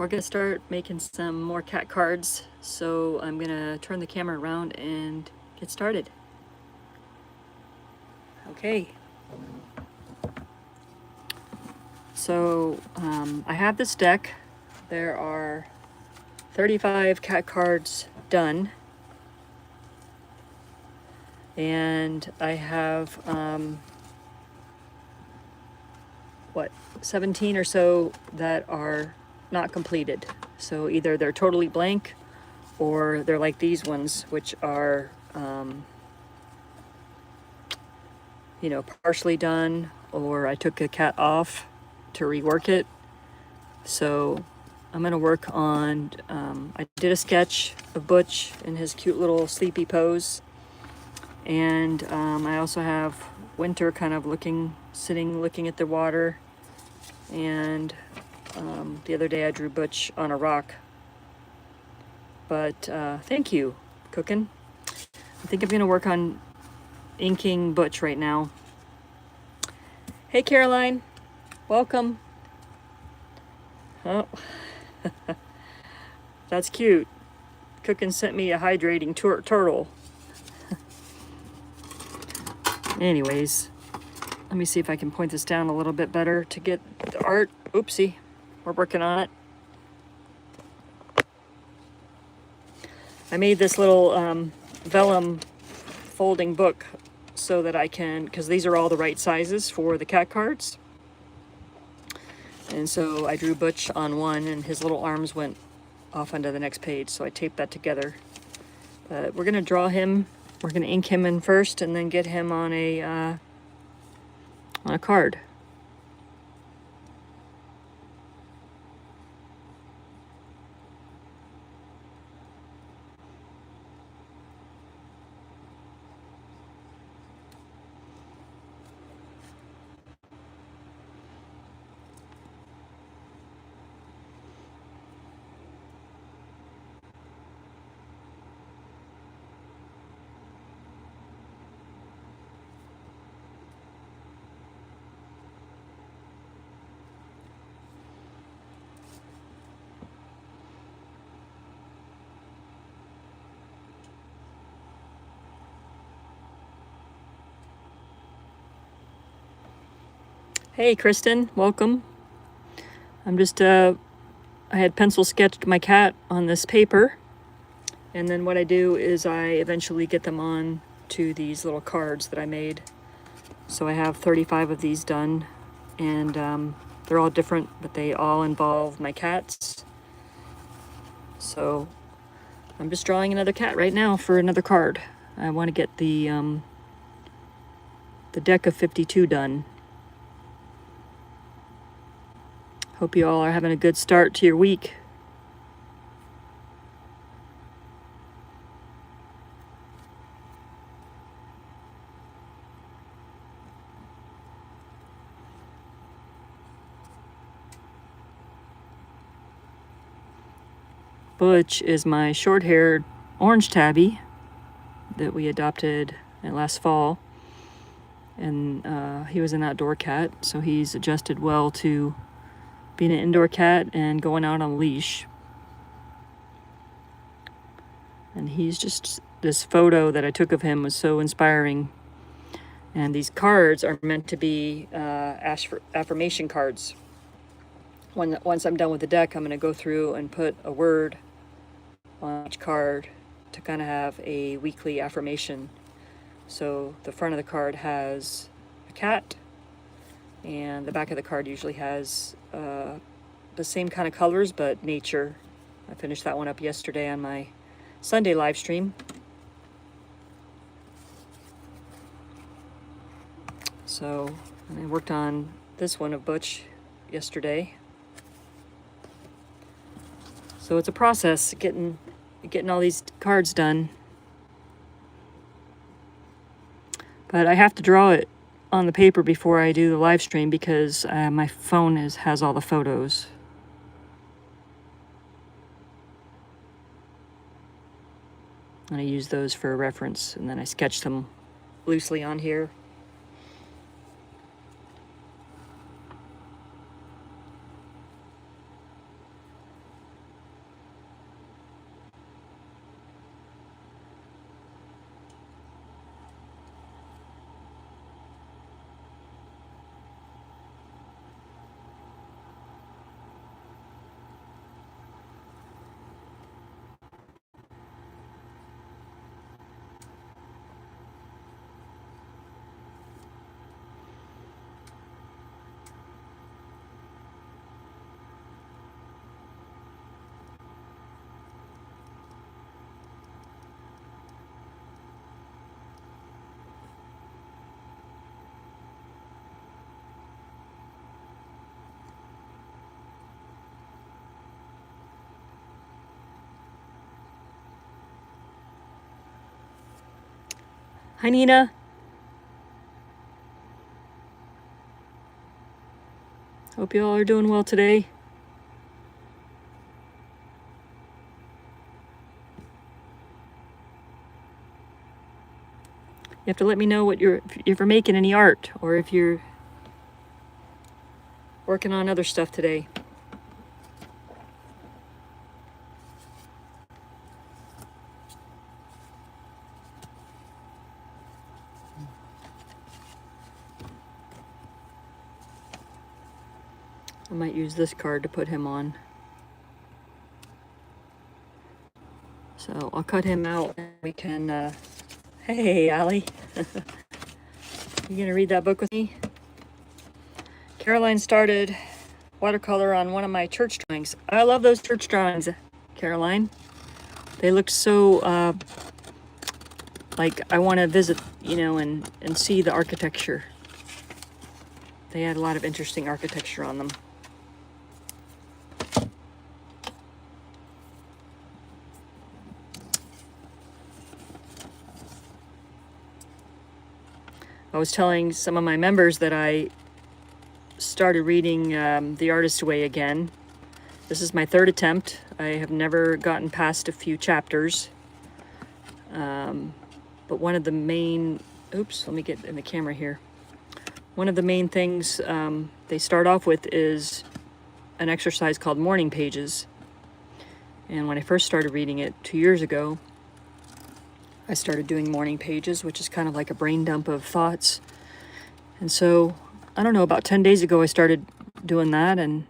we're gonna start making some more cat cards. So I'm gonna turn the camera around and get started. Okay. So I have this deck. There are 35 cat cards done. And I have, 17 or so that are not completed. So either they're totally blank or they're like these ones, which are, partially done, or I took a cat off to rework it. So I'm gonna work on, I did a sketch of Butch in his cute little sleepy pose. And I also have Winter kind of looking at the water. And the other day I drew Butch on a rock. But thank you, Cookin'. I think I'm gonna work on inking Butch right now. Hey, Caroline, welcome. Oh, that's cute. Cookin' sent me a hydrating turtle. Anyways, let me see if I can point this down a little bit better to get the art. Oopsie, we're working on it. I made this little vellum folding book so that I can, because these are all the right sizes for the cat cards. And so I drew Butch on one and his little arms went off onto the next page, so I taped that together. But we're gonna draw him, we're gonna ink him in first and then get him on a card. Hey, Kristen, welcome. I'm just, I had pencil sketched my cat on this paper. And then what I do is I eventually get them on to these little cards that I made. So I have 35 of these done. And they're all different, but they all involve my cats. So I'm just drawing another cat right now for another card. I want to get the deck of 52 done. Hope you all are having a good start to your week. Butch is my short-haired orange tabby that we adopted last fall. And he was an outdoor cat, so he's adjusted well to being an indoor cat and going out on a leash. And he's just, this photo that I took of him was so inspiring. And these cards are meant to be affirmation cards. Once I'm done with the deck, I'm going to go through and put a word on each card to kind of have a weekly affirmation. So the front of the card has a cat, and the back of the card usually has the same kind of colors, but nature. I finished that one up yesterday on my Sunday live stream. So, and I worked on this one of Butch yesterday. So it's a process getting all these cards done. But I have to draw it on the paper before I do the live stream because my phone has all the photos. And I use those for a reference, and then I sketch them loosely on here. Hi, Nina. Hope you all are doing well today. You have to let me know what if you're making any art or if you're working on other stuff today. I might use this card to put him on. So I'll cut him out and we can, hey, Allie. You gonna read that book with me? Caroline started watercolor on one of my church drawings. I love those church drawings, Caroline. They look so, like I want to visit, you know, and see the architecture. They had a lot of interesting architecture on them. I was telling some of my members that I started reading The Artist's Way again. This is my third attempt. I have never gotten past a few chapters. But one of the main, oops, let me get in the camera here. One of the main things they start off with is an exercise called morning pages. And when I first started reading it 2 years ago, I started doing morning pages, which is kind of like a brain dump of thoughts. And so, I don't know, about 10 days ago, I started doing that, and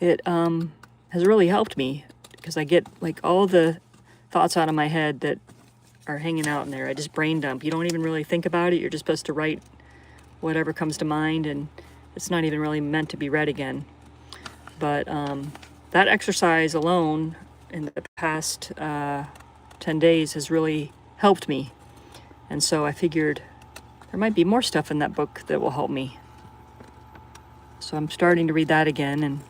it has really helped me because I get like all the thoughts out of my head that are hanging out in there. I just brain dump. You don't even really think about it. You're just supposed to write whatever comes to mind, and it's not even really meant to be read again. But that exercise alone in the past 10 days has really helped me. And so I figured there might be more stuff in that book that will help me. So I'm starting to read that again. And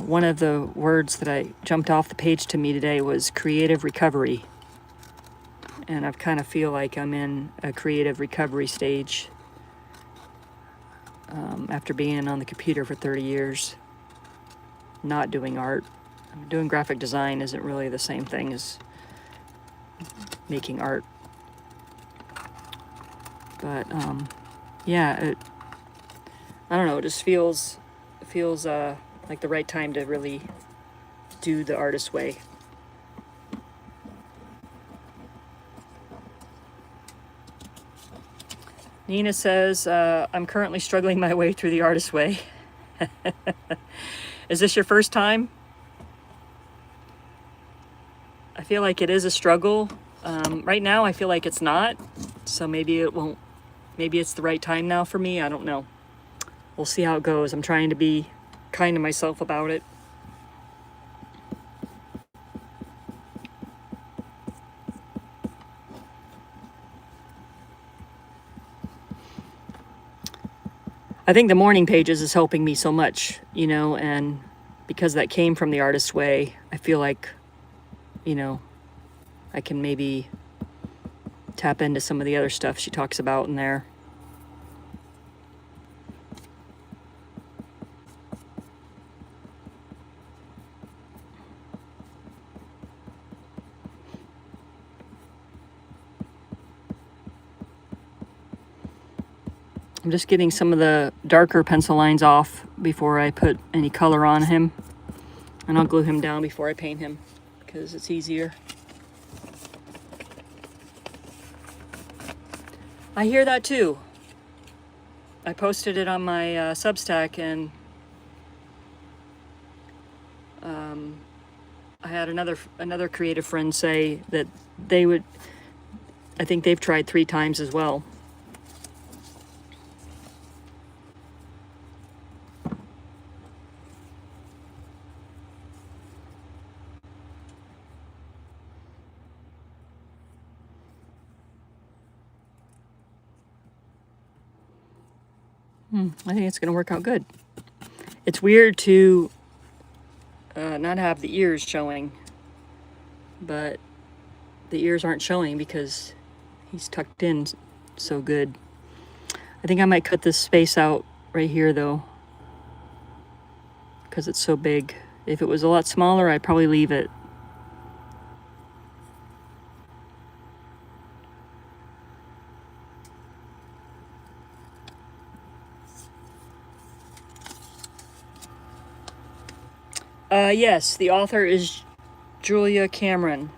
one of the words that I jumped off the page to me today was creative recovery. And I kind of feel like I'm in a creative recovery stage after being on the computer for 30 years, not doing art. Doing graphic design isn't really the same thing as making art. But yeah, I don't know, it just feels like the right time to really do the artist's way. Nina says, I'm currently struggling my way through the artist's way. Is this your first time? I feel like it is a struggle. Right now I feel like it's not, so maybe it won't. Maybe it's the right time now for me. I don't know. We'll see how it goes. I'm trying to be kind to myself about it. I think the morning pages is helping me so much, you know, and because that came from the artist's way, I feel like, you know, I can maybe tap into some of the other stuff she talks about in there. I'm just getting some of the darker pencil lines off before I put any color on him. And I'll glue him down before I paint him because it's easier. I hear that too. I posted it on my Substack, and I had another creative friend say that they would, I think they've tried 3 times as well. I think it's going to work out good. It's weird to not have the ears showing, but the ears aren't showing because He's tucked in so good. I think I might cut this space out right here though, because it's so big. If it was a lot smaller, I'd probably leave it. Yes, the author is Julia Cameron.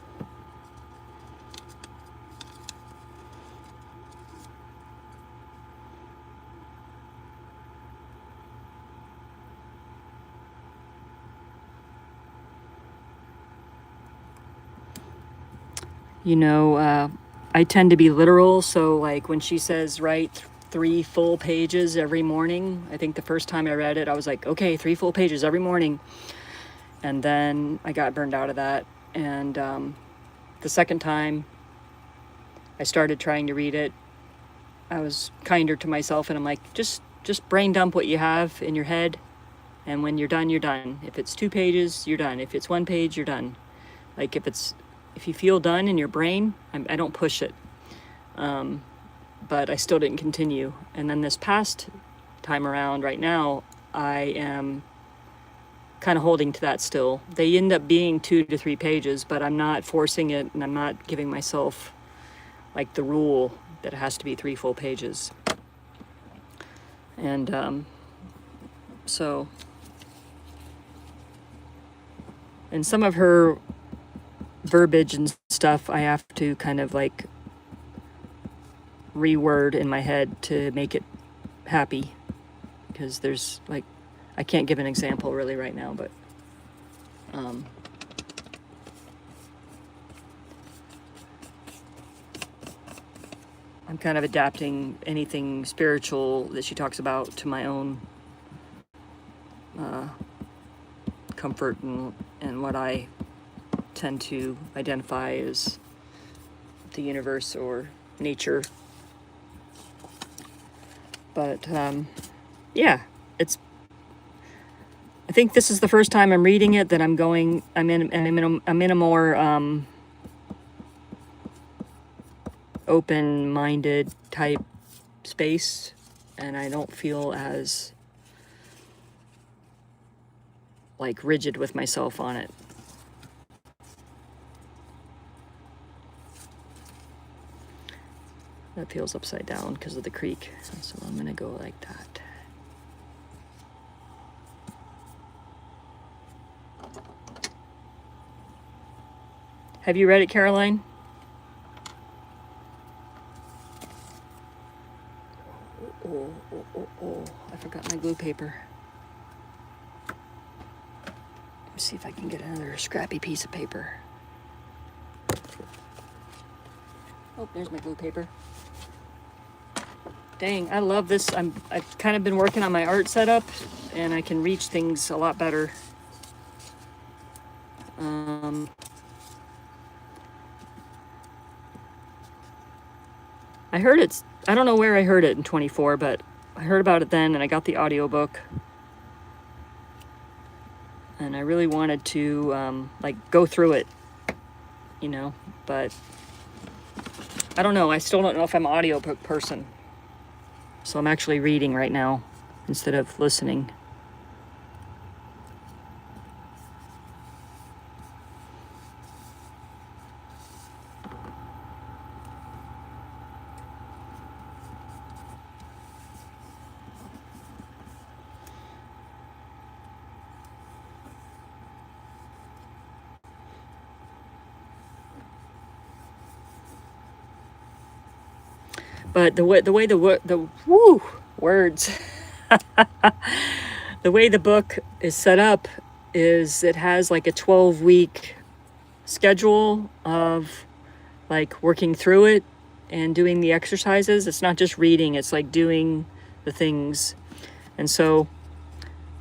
You know, I tend to be literal, so like when she says write 3 full pages every morning, I think the first time I read it, I was like, okay, 3 full pages every morning. And then I got burned out of that. And the second time I started trying to read it, I was kinder to myself, and I'm like, just brain dump what you have in your head, and when you're done, you're done. If it's 2 pages, you're done. If it's 1 page, you're done. Like if you feel done in your brain, I don't push it. But I still didn't continue. And then this past time around, right now, I am kind of holding to that still. They end up being 2 to 3 pages, but I'm not forcing it, and I'm not giving myself like the rule that it has to be 3 full pages. And so, and some of her verbiage and stuff I have to kind of like reword in my head to make it happy, because there's like, I can't give an example really right now, but I'm kind of adapting anything spiritual that she talks about to my own comfort and what I tend to identify as the universe or nature. But yeah, I think this is the first time I'm reading it that I'm in a more open-minded type space, and I don't feel as like rigid with myself on it. That feels upside down because of the creek, so I'm gonna go like that. Have you read it, Caroline? Oh, I forgot my glue paper. Let's see if I can get another scrappy piece of paper. Oh, there's my glue paper. Dang, I love this. I've kind of been working on my art setup, and I can reach things a lot better. I heard it's, I don't know where I heard it in 24, but I heard about it then, and I got the audiobook. And I really wanted to like go through it, you know, but I don't know. I still don't know if I'm an audio person. So I'm actually reading right now instead of listening. But the way the words, the way the book is set up is it has like a 12-week schedule of like working through it and doing the exercises. It's not just reading, it's like doing the things. And so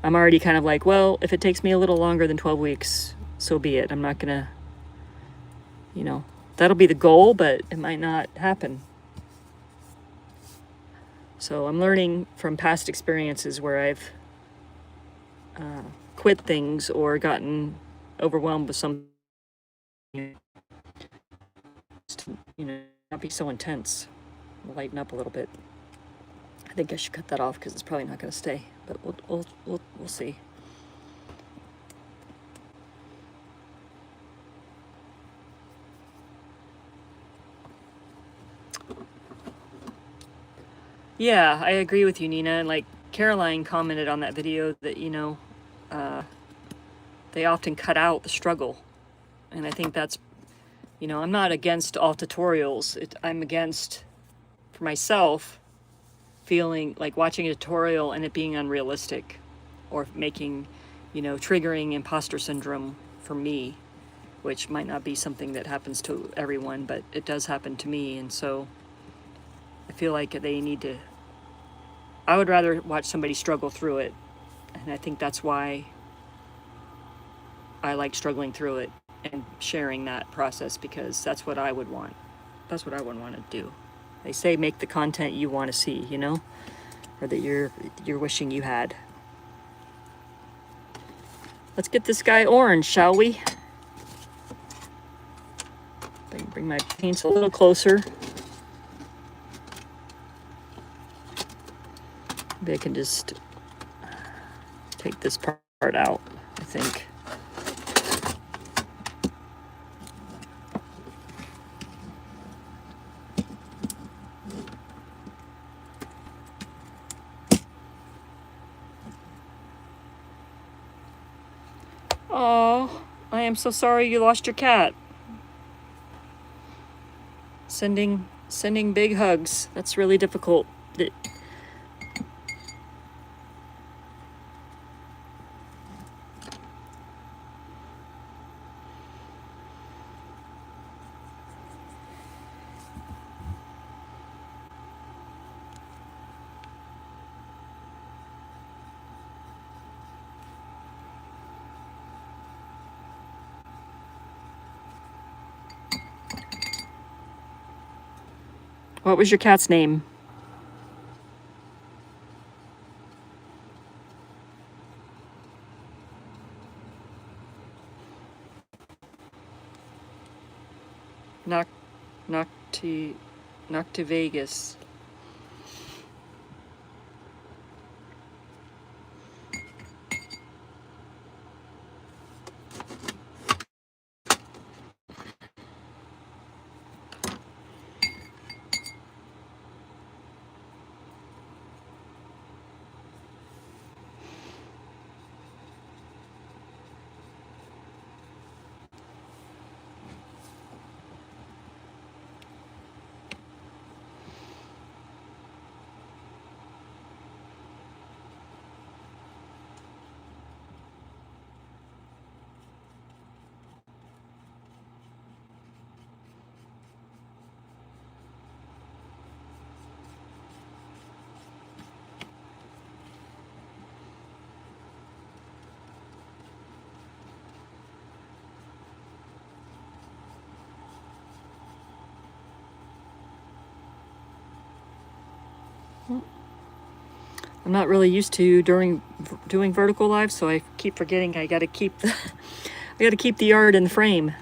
I'm already kind of like, well, if it takes me a little longer than 12 weeks, so be it. I'm not gonna, you know, that'll be the goal, but it might not happen. So I'm learning from past experiences where I've quit things or gotten overwhelmed with something, you know, not be so intense. Lighten up a little bit. I think I should cut that off because it's probably not going to stay, but we'll see. Yeah, I agree with you, Nina. And like Caroline commented on that video that, you know, they often cut out the struggle. And I think that's, you know, I'm not against all tutorials. I'm against, for myself, feeling like watching a tutorial and it being unrealistic or making, you know, triggering imposter syndrome for me, which might not be something that happens to everyone, but it does happen to me. And so I feel like they need to, I would rather watch somebody struggle through it. And I think that's why I like struggling through it and sharing that process, because that's what I would want. That's what I would want to do. They say make the content you want to see, you know, or that you're wishing you had. Let's get this guy orange, shall we? Bring my paints a little closer. Maybe I can just take this part out, I think. Oh, I am so sorry you lost your cat. Sending big hugs. That's really difficult. What was your cat's name? Noctivagus. I'm not really used to doing vertical live, so I keep forgetting I gotta keep the yard in the frame.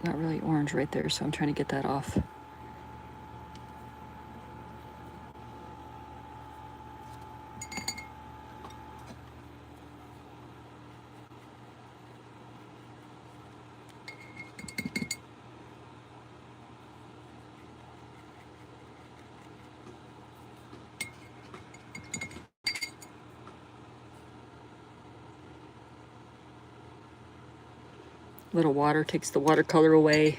Not really orange right there, so I'm trying to get that off. little water takes the watercolor away.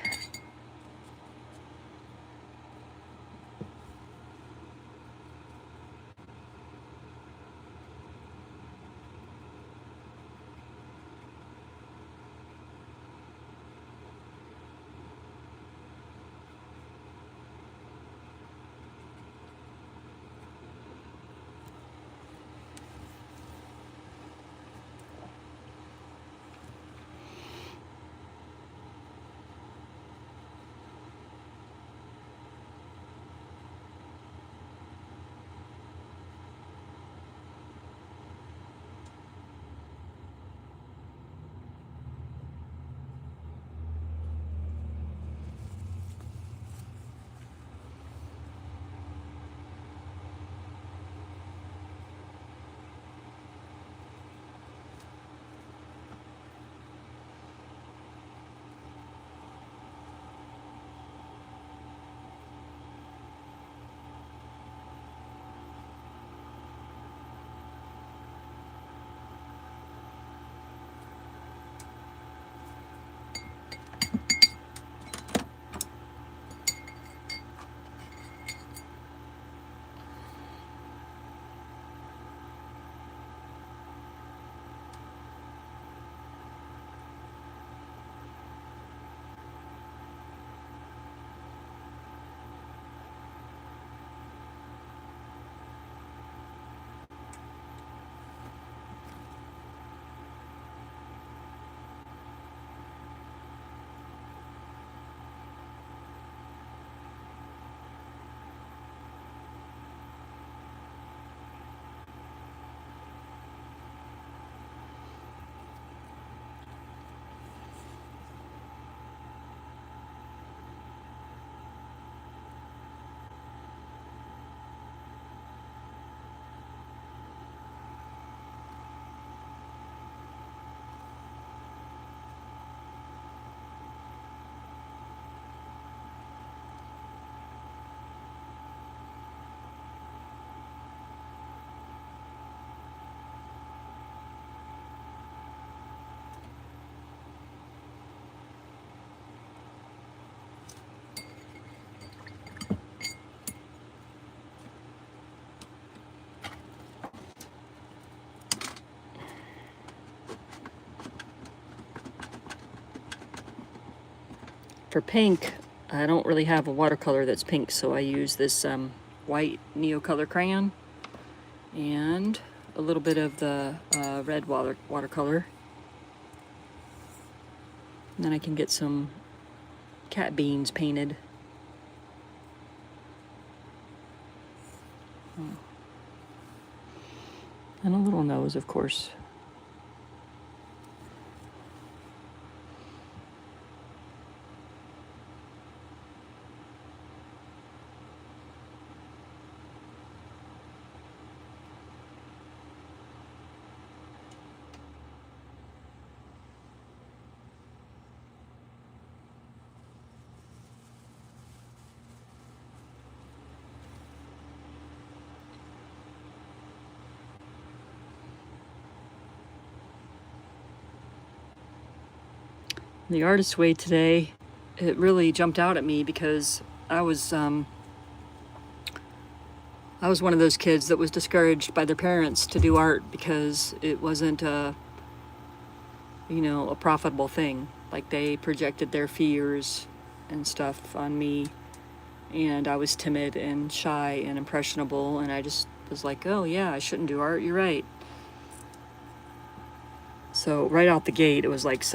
For pink, I don't really have a watercolor that's pink, so I use this white Neocolor crayon and a little bit of the red watercolor. And then I can get some cat beans painted. And a little nose, of course. The artist way today, it really jumped out at me because I was one of those kids that was discouraged by their parents to do art because it wasn't a profitable thing. Like, they projected their fears and stuff on me, and I was timid and shy and impressionable, and I just was like, oh yeah, I shouldn't do art, you're right. So right out the gate, it was like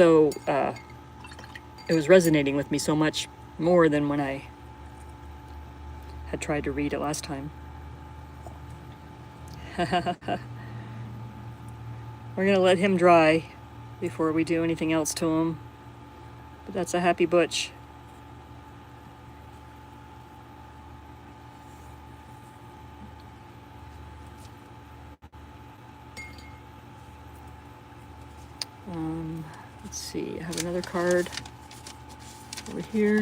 it was resonating with me so much more than when I had tried to read it last time. We're gonna let him dry before we do anything else to him. But that's a happy butch. Let's see, I have another card over here.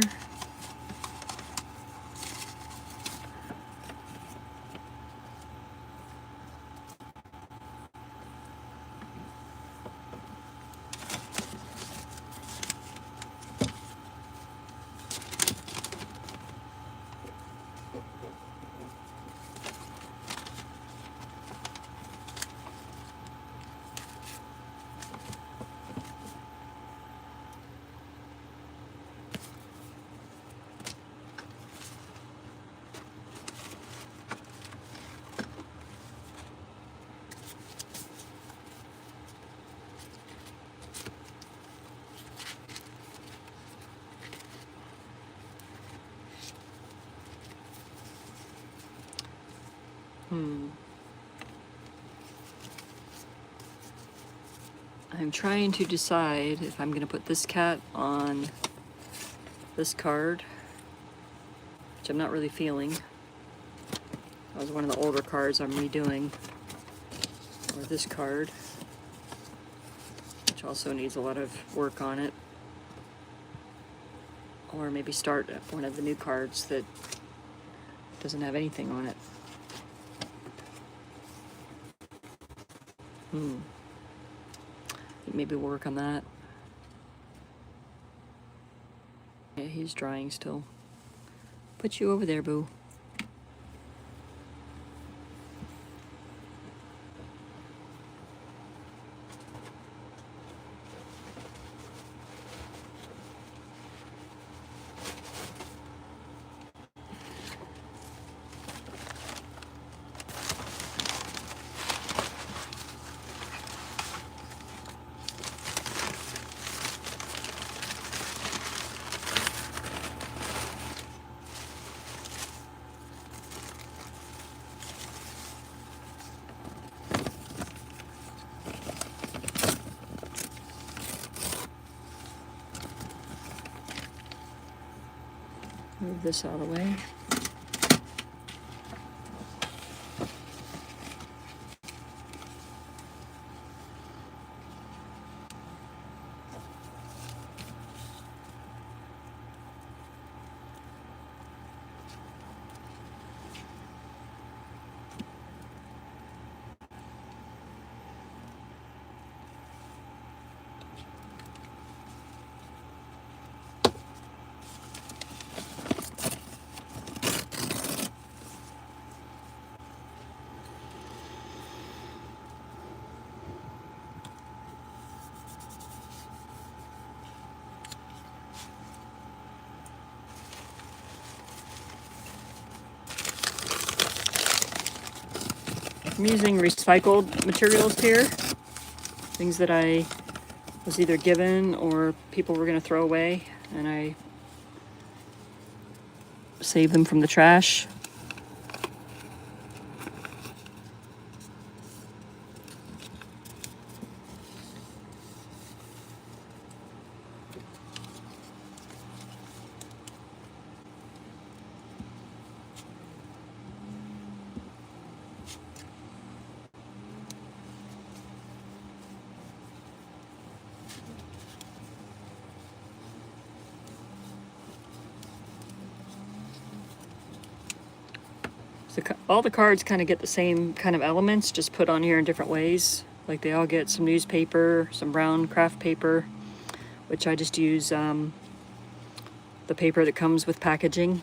I'm trying to decide if I'm going to put this cat on this card, which I'm not really feeling. That was one of the older cards I'm redoing. Or this card, which also needs a lot of work on it. Or maybe start one of the new cards that doesn't have anything on it. Maybe we'll work on that. Yeah, he's drying still. Put you over there, boo. Move this out of the way. I'm using recycled materials here, things that I was either given or people were going to throw away, and I save them from the trash. So all the cards kind of get the same kind of elements, just put on here in different ways. Like they all get some newspaper, some brown craft paper, which I just use the paper that comes with packaging.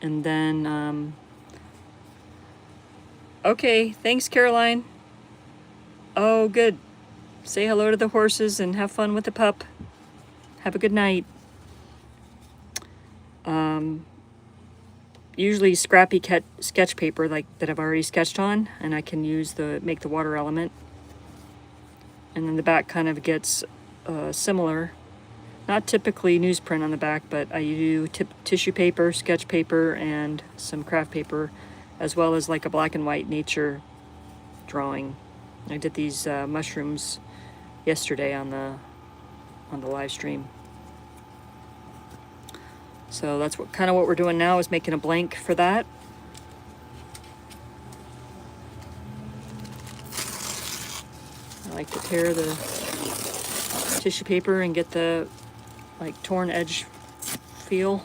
And then, okay, thanks, Caroline. Oh, good. Say hello to the horses and have fun with the pup. Have a good night. Usually scrappy sketch paper like that I've already sketched on, and I can use make the water element. And then the back kind of gets similar. Not typically newsprint on the back, but I do tissue paper, sketch paper, and some craft paper, as well as like a black and white nature drawing. I did these mushrooms yesterday on the live stream. So that's kind of what we're doing now, is making a blank for that. I like to tear the tissue paper and get the like torn edge feel.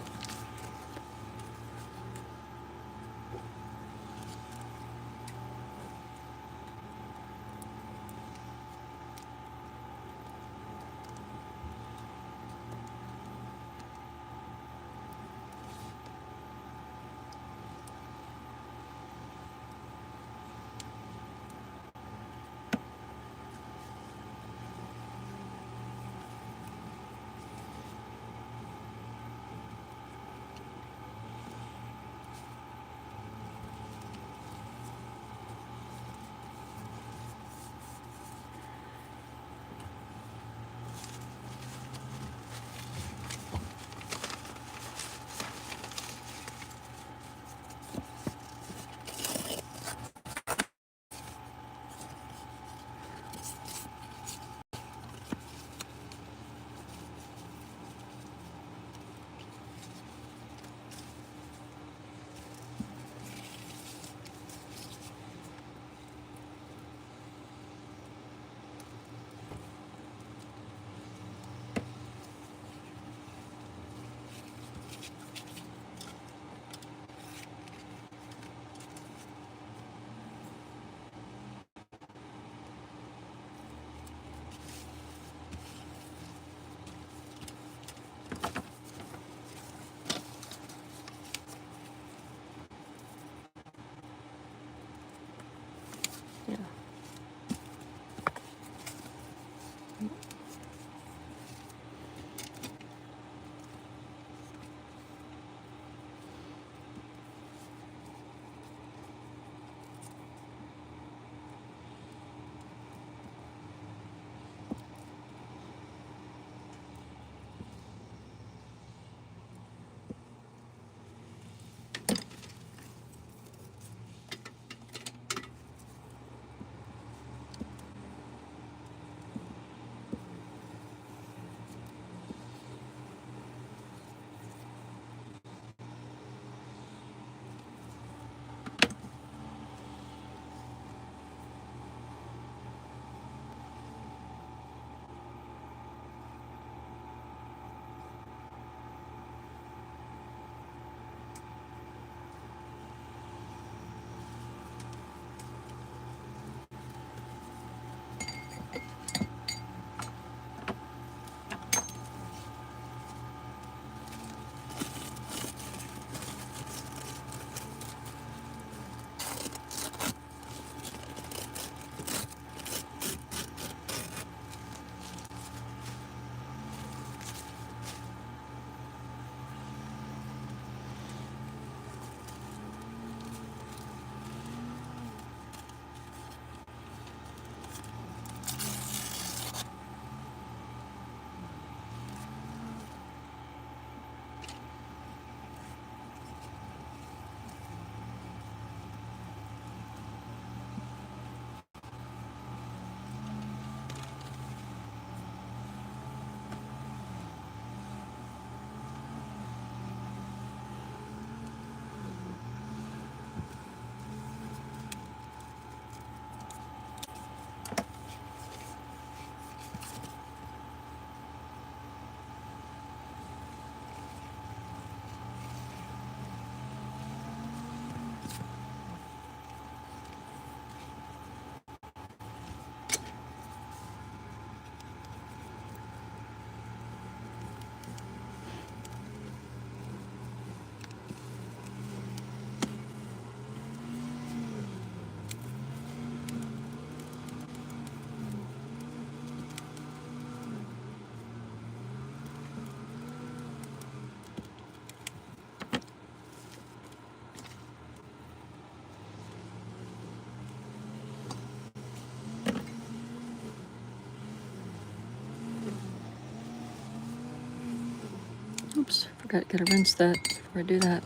Oops, gotta rinse that before I do that.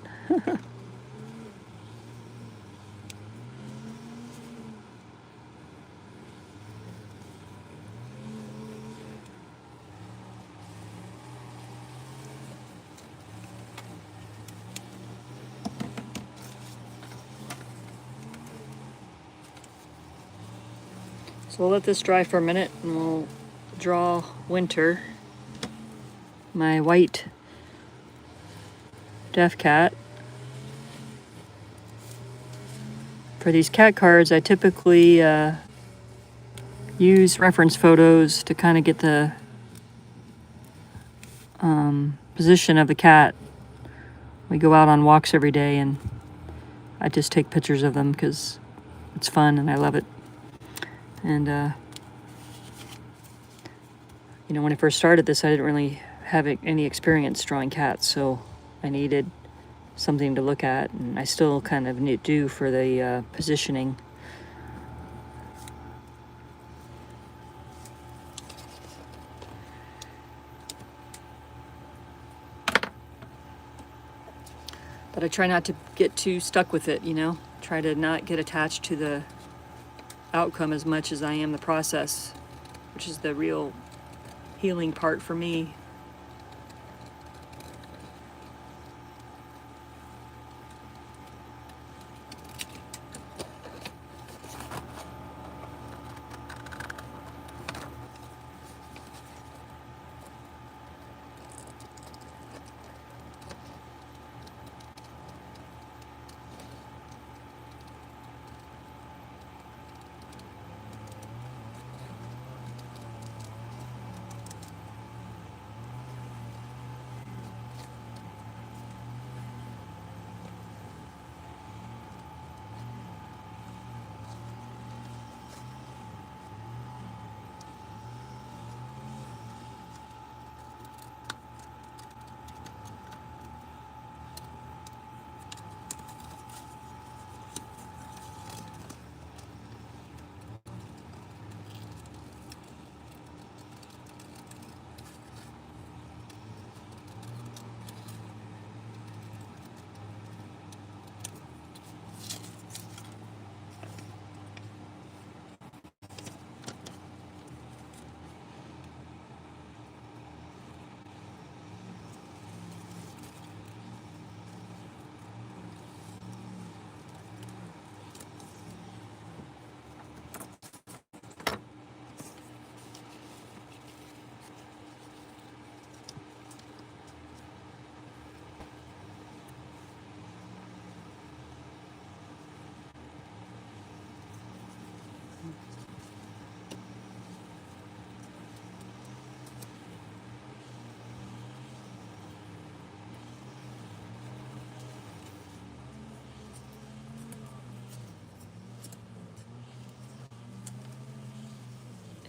So we'll let this dry for a minute and we'll draw Winter, my white deaf cat. For these cat cards, I typically use reference photos to kind of get the position of the cat. We go out on walks every day and I just take pictures of them because it's fun and I love it. And you know, when I first started this, I didn't really have any experience drawing cats, so I needed something to look at, and I still kind of do for the positioning. But I try not to get too stuck with it, you know? Try to not get attached to the outcome as much as I am the process, which is the real healing part for me.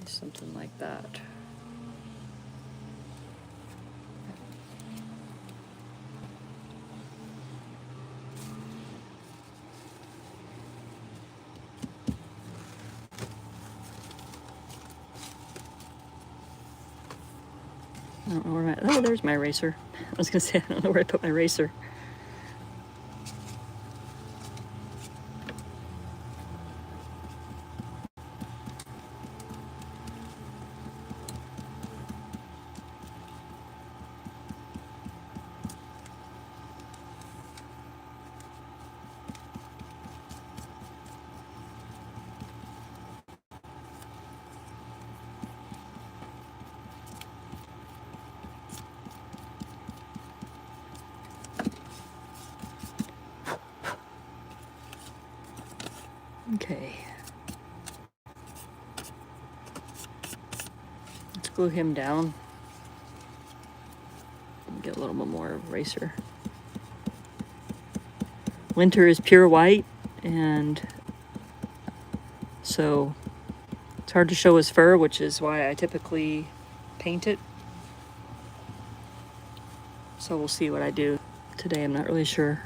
Something like that. I don't know where oh, there's my eraser. I was gonna say, I don't know where I put my eraser. Okay. Let's glue him down. Get a little bit more eraser. Winter is pure white, and so it's hard to show his fur, which is why I typically paint it. So we'll see what I do today. I'm not really sure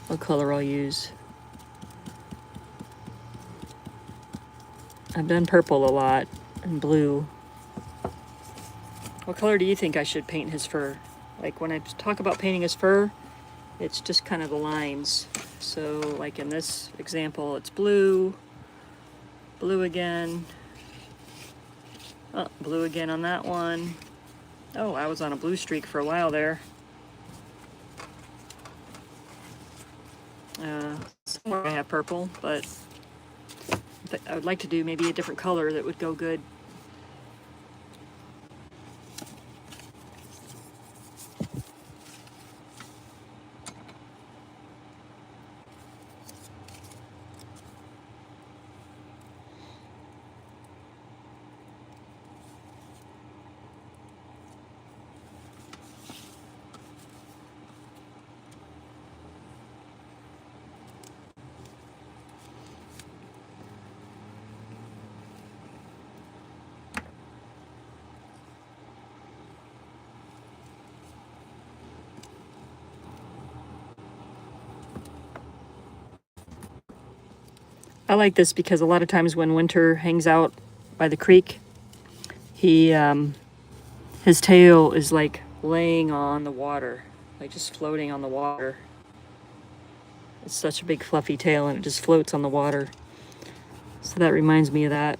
what color I'll use. I've done purple a lot and blue. What color do you think I should paint his fur? Like when I talk about painting his fur, it's just kind of the lines. So like in this example, it's blue, blue again, oh, blue again on that one. Oh, I was on a blue streak for a while there. Somewhere I have purple, but I would like to do maybe a different color that would go good. I like this because a lot of times when Winter hangs out by the creek, his tail is like laying on the water, like just floating on the water. It's such a big fluffy tail and it just floats on the water. So that reminds me of that.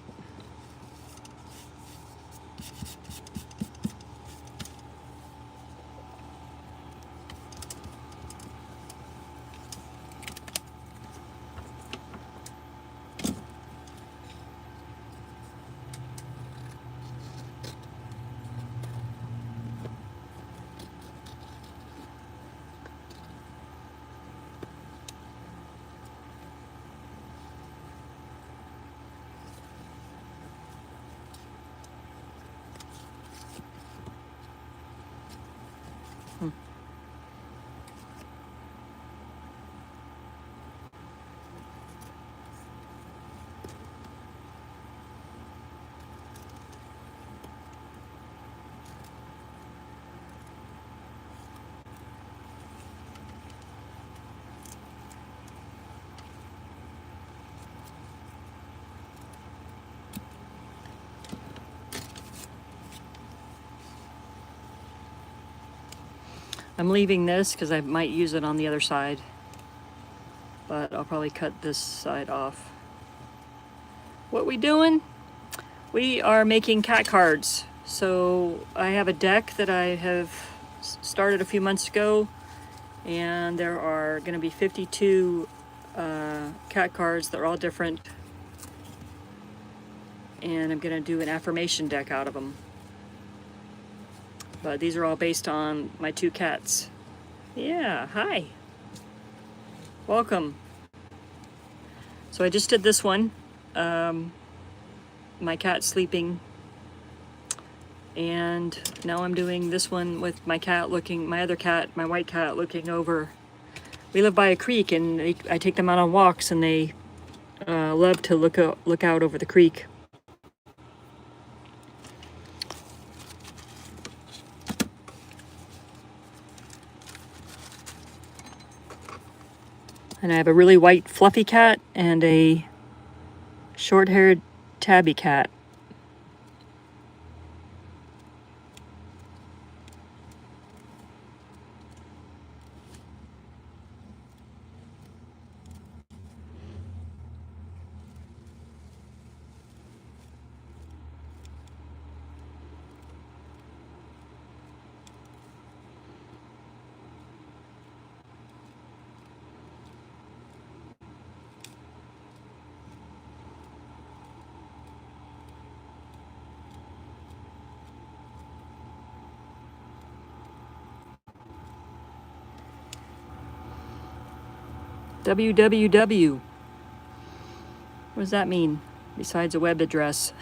I'm leaving this because I might use it on the other side, but I'll probably cut this side off. What we doing? We are making cat cards. So I have a deck that I have started a few months ago, and there are going to be 52 cat cards. They're all different, and I'm going to do an affirmation deck out of them. But these are all based on my two cats. Yeah, hi. Welcome. So I just did this one. My cat's sleeping. And now I'm doing this one with my other cat, my white cat, looking over. We live by a creek, and I take them out on walks, and they love to look out over the creek. And I have a really white fluffy cat and a short-haired tabby cat. www. What does that mean besides a web address?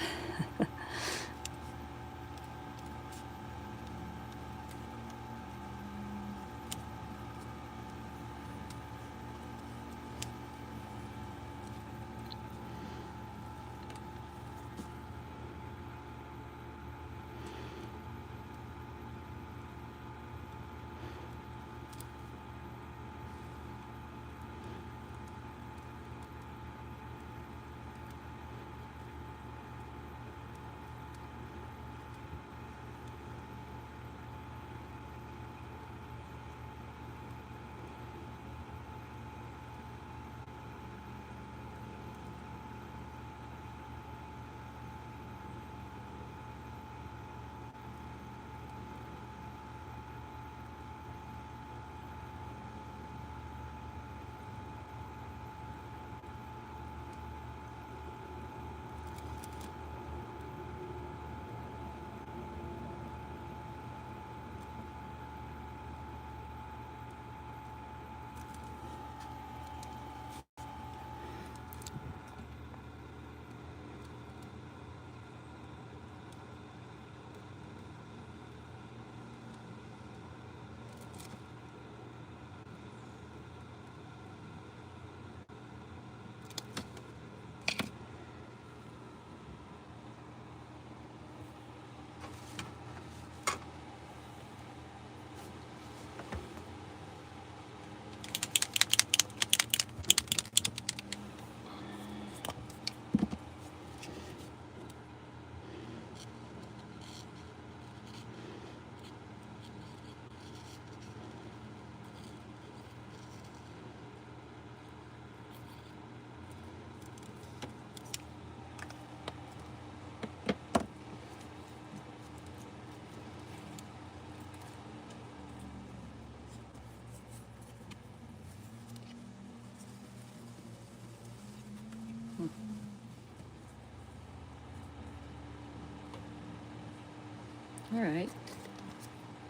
All right.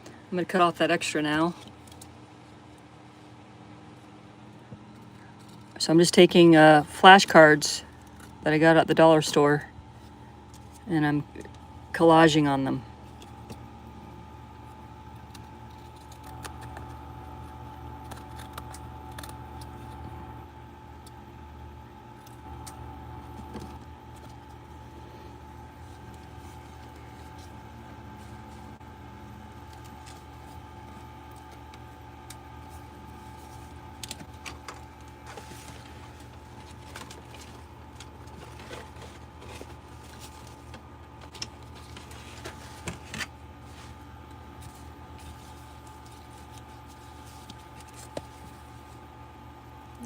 I'm going to cut off that extra now. So I'm just taking flashcards that I got at the dollar store, and I'm collaging on them.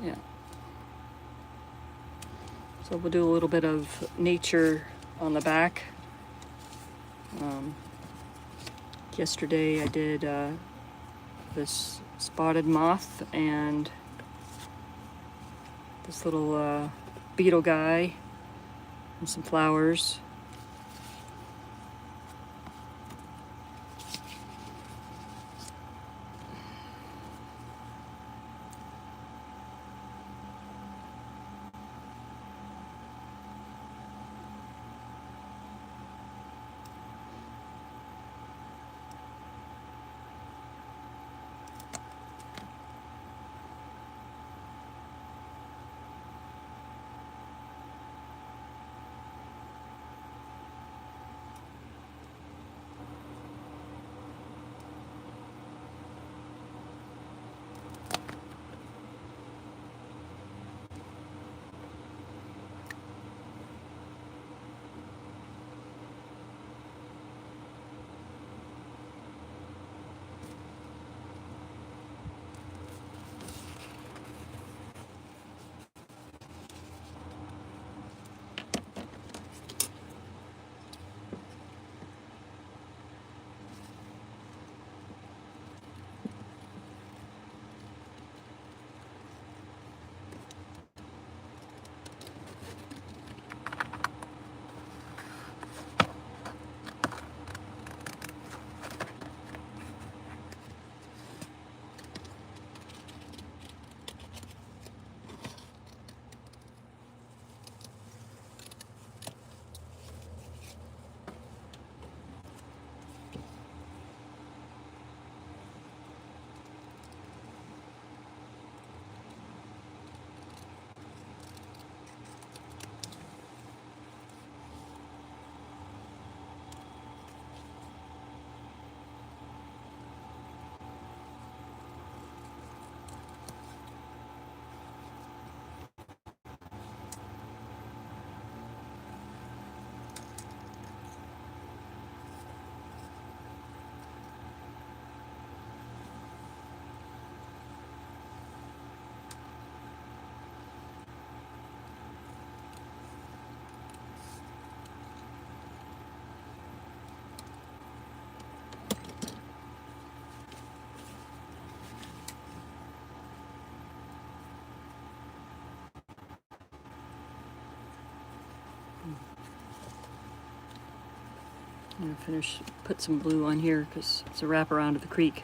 Yeah. So we'll do a little bit of nature on the back. Yesterday I did this spotted moth and this little beetle guy and some flowers. I'm gonna put some blue on here because it's a wraparound of the creek.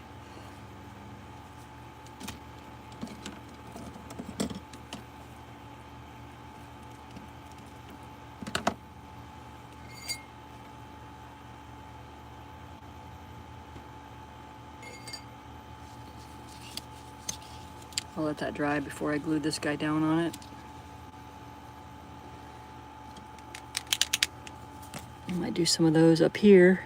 I'll let that dry before I glue this guy down on it. I might do some of those up here.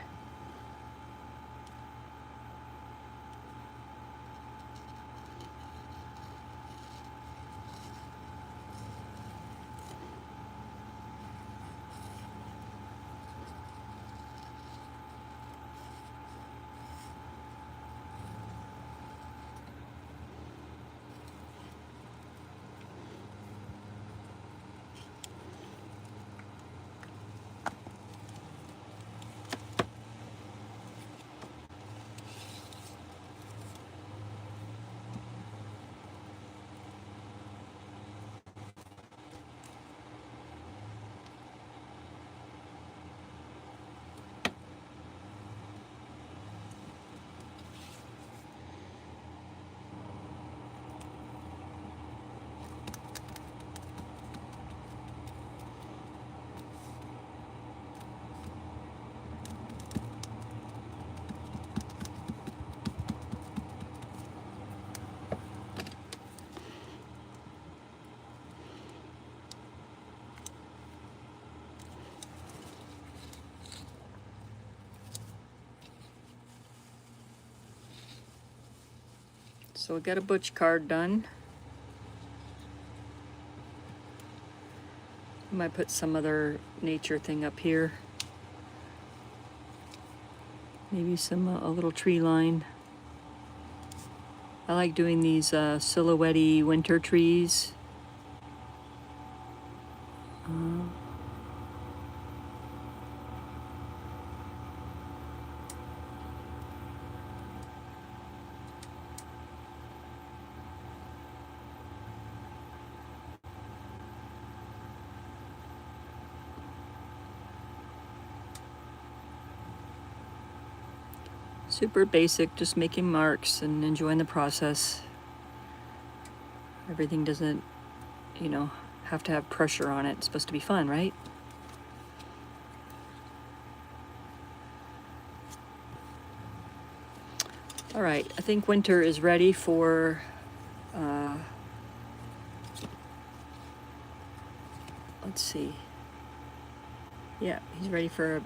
So I got a butch card done. I might put some other nature thing up here. Maybe some a little tree line. I like doing these silhouette-y winter trees. Super basic, just making marks and enjoying the process. Everything doesn't, you know, have to have pressure on it. It's supposed to be fun, right? All right, I think Winter is ready for, let's see. Yeah, he's ready for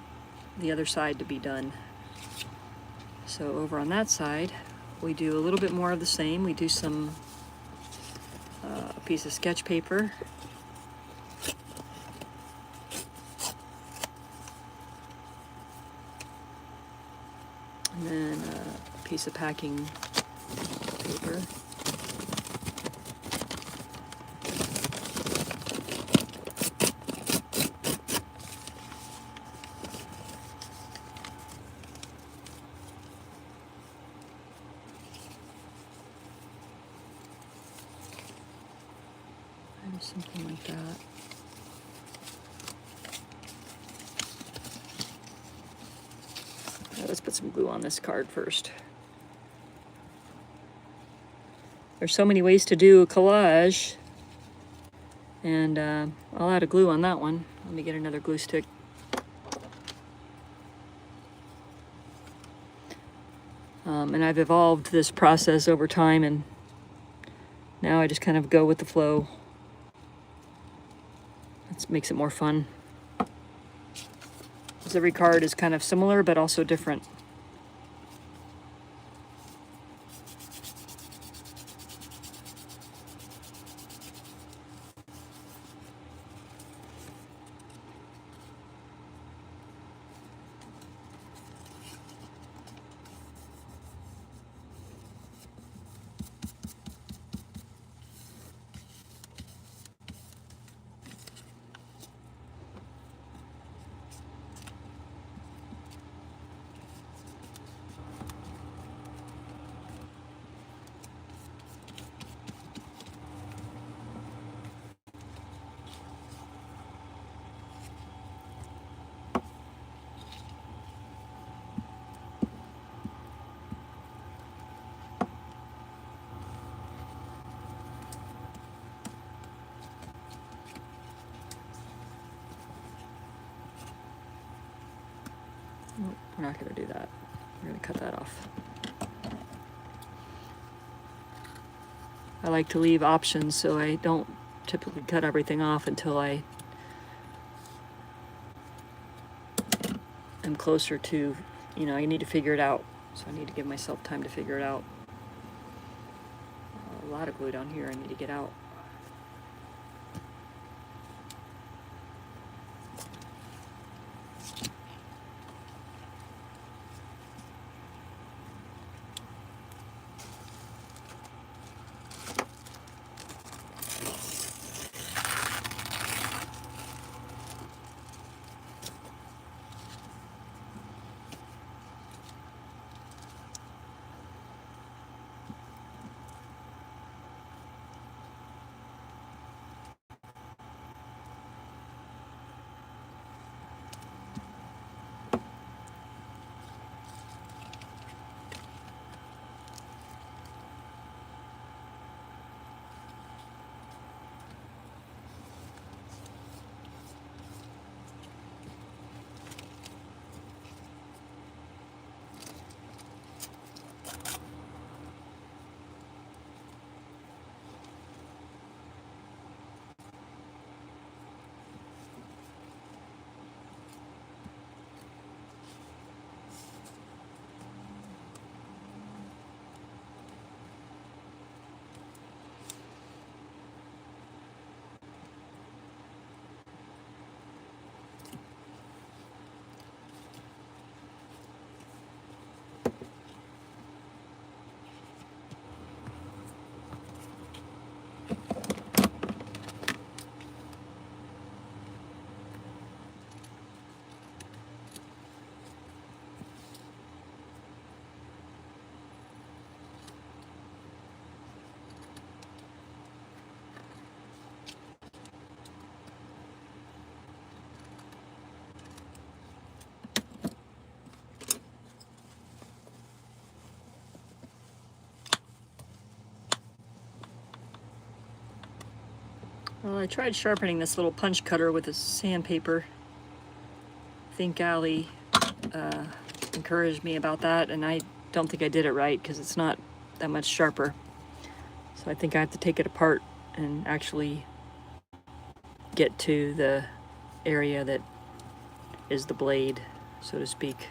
the other side to be done. So over on that side, we do a little bit more of the same. We do some a piece of sketch paper. And then a piece of packing paper. Something like that. Let's put some glue on this card first. There's so many ways to do a collage, and I'll add a glue on that one. Let me get another glue stick. And I've evolved this process over time, and now I just kind of go with the flow. It makes it more fun. Because every card is kind of similar, but also different. Nope, we're not going to do that. We're going to cut that off. I like to leave options, so I don't typically cut everything off until I am closer to, you know, I need to figure it out. So I need to give myself time to figure it out. A lot of glue down here I need to get out. Well, I tried sharpening this little punch cutter with a sandpaper. I think Allie encouraged me about that, and I don't think I did it right because it's not that much sharper. So I think I have to take it apart and actually get to the area that is the blade, so to speak.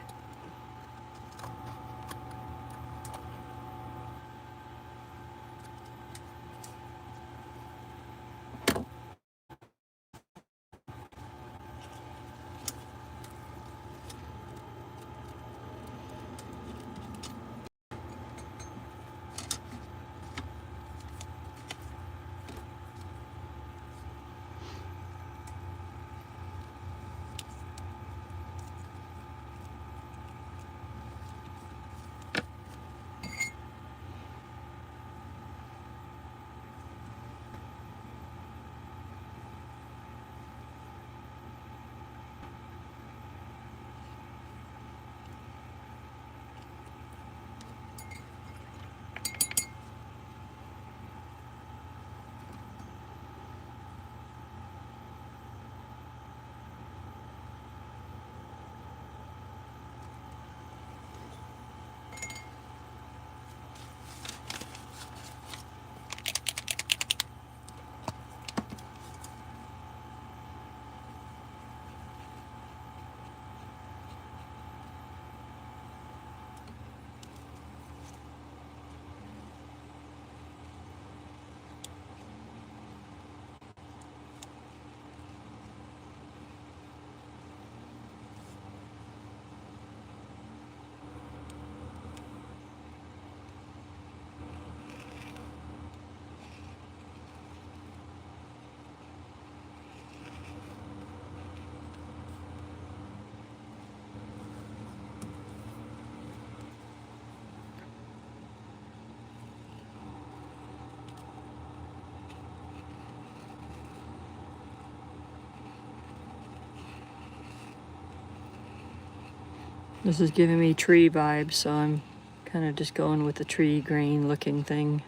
This is giving me tree vibes, so I'm kind of just going with the tree grain looking thing.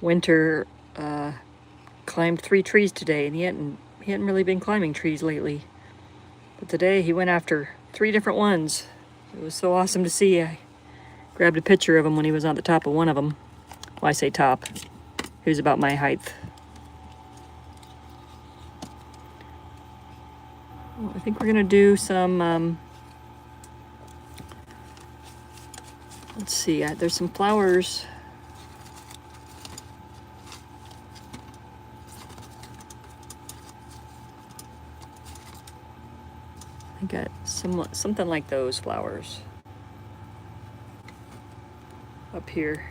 Winter climbed 3 trees today, and he hadn't really been climbing trees lately. But today he went after 3 different ones. It was so awesome to see. I grabbed a picture of him when he was on the top of one of them. Well, I say top. He was about my height. Well, I think we're gonna do some. Let's see. There's some flowers. I got something like those flowers up here.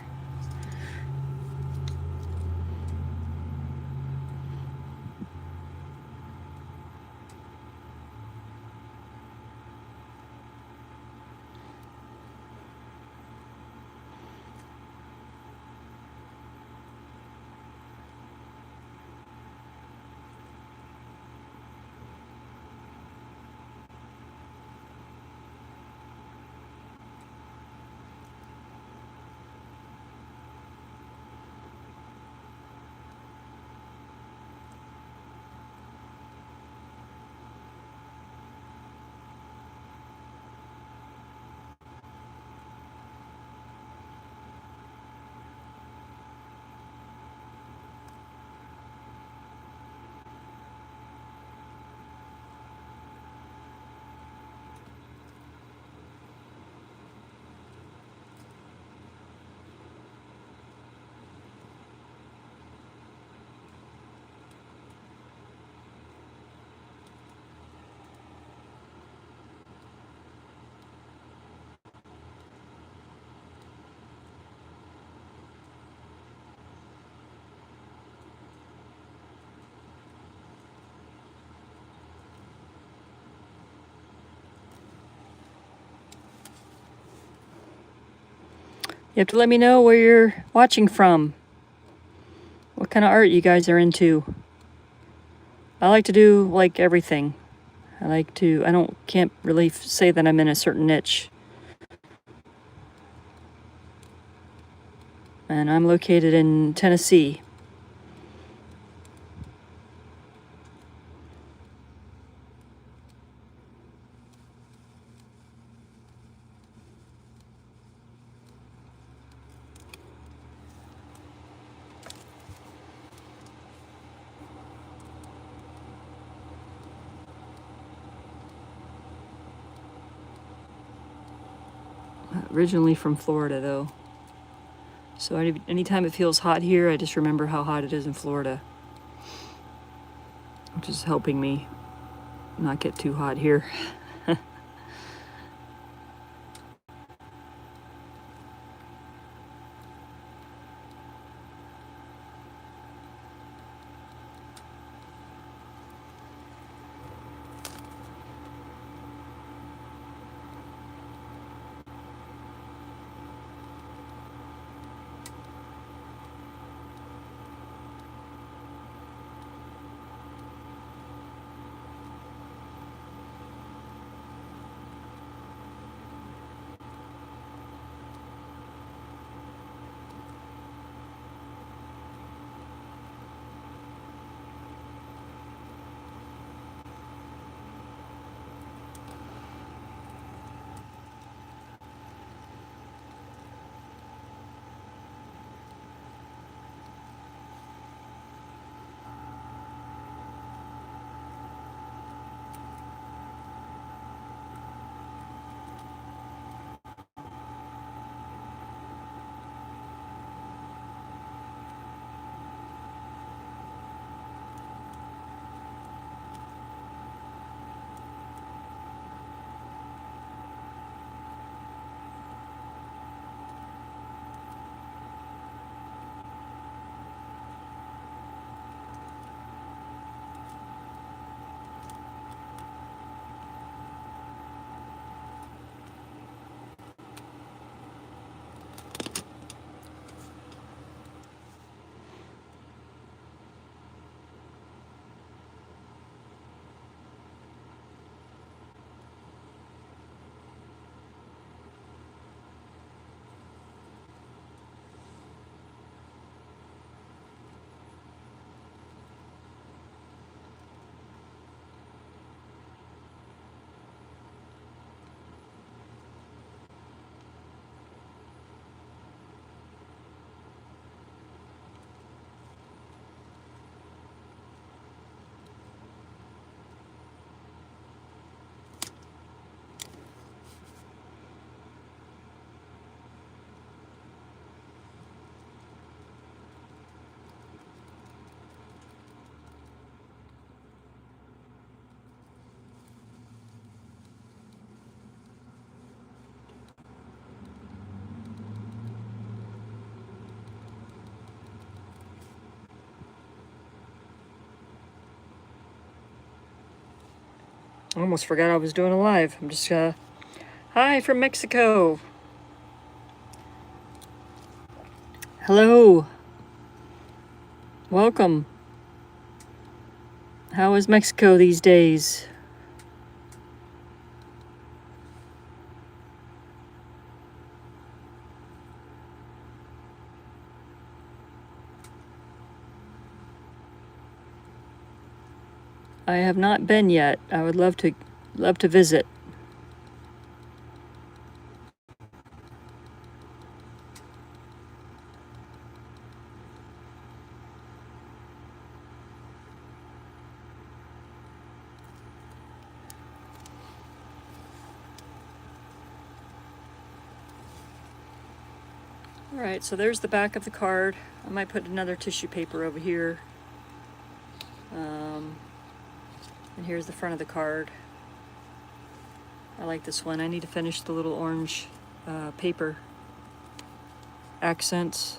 You have to let me know where you're watching from. What kind of art you guys are into. I like to do like everything. Can't really say that I'm in a certain niche. And I'm located in Tennessee. Originally from Florida, though. So anytime it feels hot here, I just remember how hot it is in Florida, which is helping me not get too hot here. I almost forgot I was doing a live. I'm just, hi from Mexico. Hello. Welcome. How is Mexico these days? I have not been yet. I would love to visit. All right, so there's the back of the card. I might put another tissue paper over here. And here's the front of the card. I like this one. I need to finish the little orange paper accents.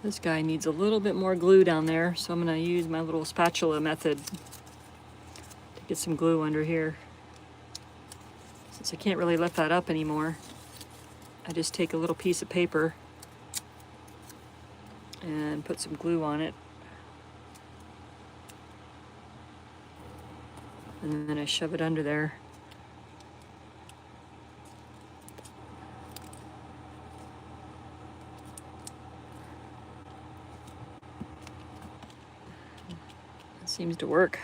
This guy needs a little bit more glue down there, so I'm going to use my little spatula method to get some glue under here. Since I can't really lift that up anymore, I just take a little piece of paper and put some glue on it. And then I shove it under there. It seems to work.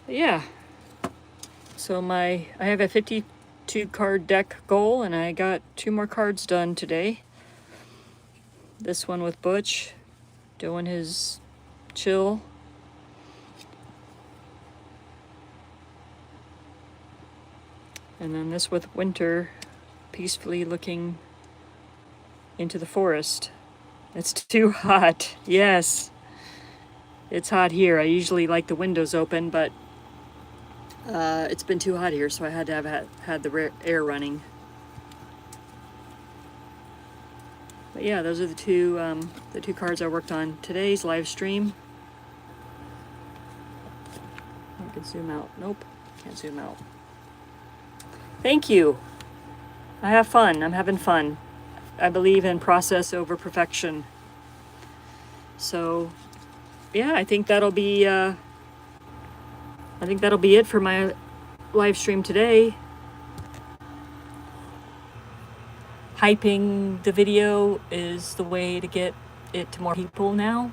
But yeah, so I have a 52 card deck goal, and I got 2 more cards done today. This one with Butch doing his chill. And then this with Winter peacefully looking into the forest. It's too hot. Yes, it's hot here. I usually like the windows open, but it's been too hot here, so I had to have had the air running. But yeah, those are the two cards I worked on today's live stream. I can zoom out. Nope, can't zoom out. Thank you. I have fun. I'm having fun. I believe in process over perfection. So yeah, I think that'll be it for my live stream today. Hyping the video is the way to get it to more people now.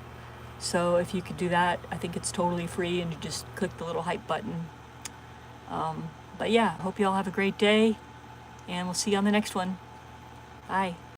So if you could do that, I think it's totally free, and you just click the little hype button. But yeah, hope you all have a great day, and we'll see you on the next one. Bye.